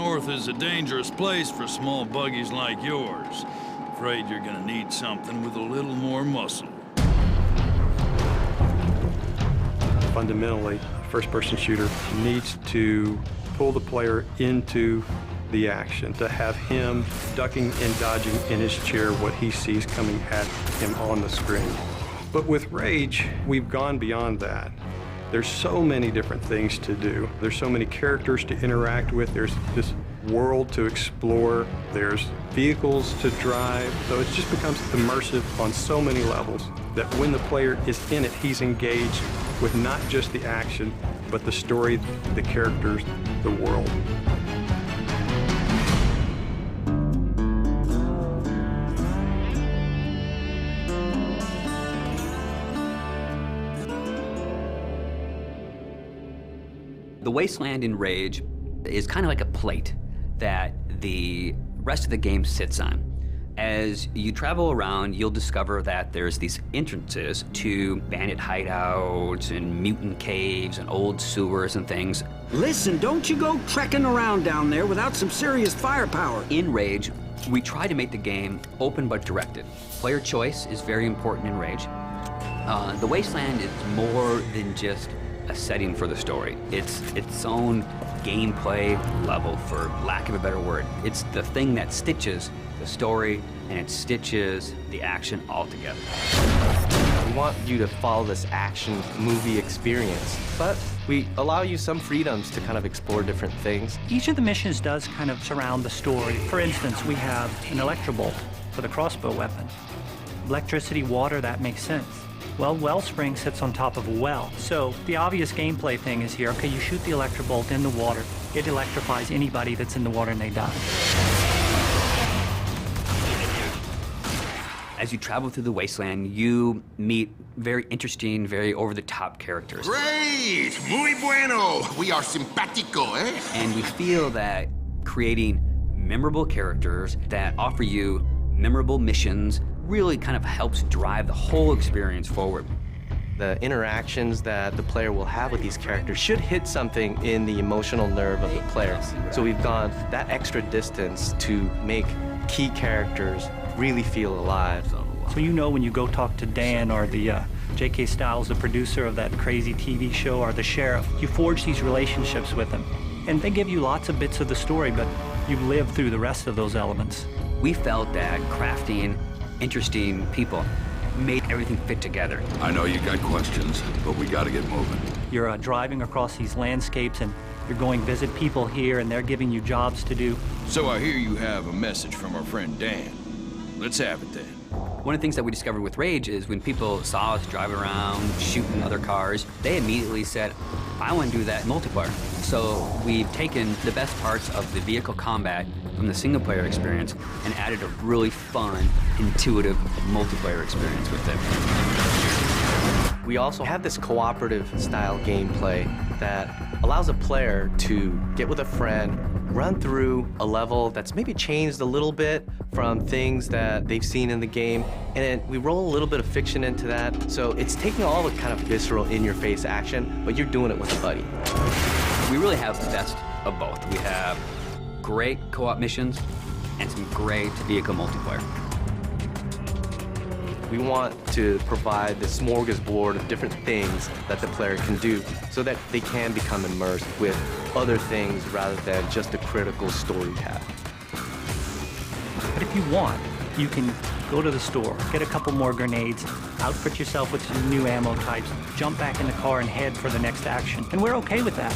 north is a dangerous place for small buggies like yours. Afraid you're gonna need something with a little more muscle. Fundamentally, a first-person shooter needs to pull the player into the action, to have him ducking and dodging in his chair what he sees coming at him on the screen. But with Rage, we've gone beyond that. There's so many different things to do. There's so many characters to interact with. There's this world to explore. There's vehicles to drive. So it just becomes immersive on so many levels that when the player is in it, he's engaged with not just the action, but the story, the characters, the world. The Wasteland in Rage is kind of like a plate that the rest of the game sits on. As you travel around, you'll discover that there's these entrances to bandit hideouts and mutant caves and old sewers and things. Listen, don't you go trekking around down there without some serious firepower. In Rage, we try to make the game open but directed. Player choice is very important in Rage. The Wasteland is more than just a setting for the story. It's its own gameplay level, for lack of a better word. It's the thing that stitches the story and it stitches the action all together. We want you to follow this action movie experience, but we allow you some freedoms to kind of explore different things. Each of the missions does kind of surround the story. For instance, we have an electrobolt for the crossbow weapon. Electricity, water, that makes sense. Well, Wellspring sits on top of a well. So the obvious gameplay thing is here, okay, you shoot the electrobolt in the water. It electrifies anybody that's in the water and they die. As you travel through the Wasteland, you meet very interesting, very over-the-top characters. Great! Muy bueno! We are simpático, eh? And we feel that creating memorable characters that offer you memorable missions really kind of helps drive the whole experience forward. The interactions that the player will have with these characters should hit something in the emotional nerve of the player. So we've gone that extra distance to make key characters really feel alive. So you know when you go talk to Dan or the J.K. Styles, the producer of that crazy TV show, or the sheriff, you forge these relationships with them. And they give you lots of bits of the story, but you live through the rest of those elements. We felt that crafting interesting people made everything fit together. I know you got questions, but we gotta get moving. You're driving across these landscapes and you're going visit people here and they're giving you jobs to do. So I hear you have a message from our friend Dan. Let's have it then. One of the things that we discovered with Rage is when people saw us drive around, shooting other cars, they immediately said, I want to do that in multiplayer. So we've taken the best parts of the vehicle combat from the single-player experience and added a really fun, intuitive multiplayer experience with it. We also have this cooperative style gameplay that allows a player to get with a friend, run through a level that's maybe changed a little bit from things that they've seen in the game, and then we roll a little bit of fiction into that. So it's taking all the kind of visceral, in-your-face action, but you're doing it with a buddy. We really have the best of both. We have great co-op missions and some great vehicle multiplayer. We want to provide this smorgasbord of different things that the player can do so that they can become immersed with other things rather than just a critical story path. But if you want, you can go to the store, get a couple more grenades, outfit yourself with some new ammo types, jump back in the car and head for the next action. And we're okay with that.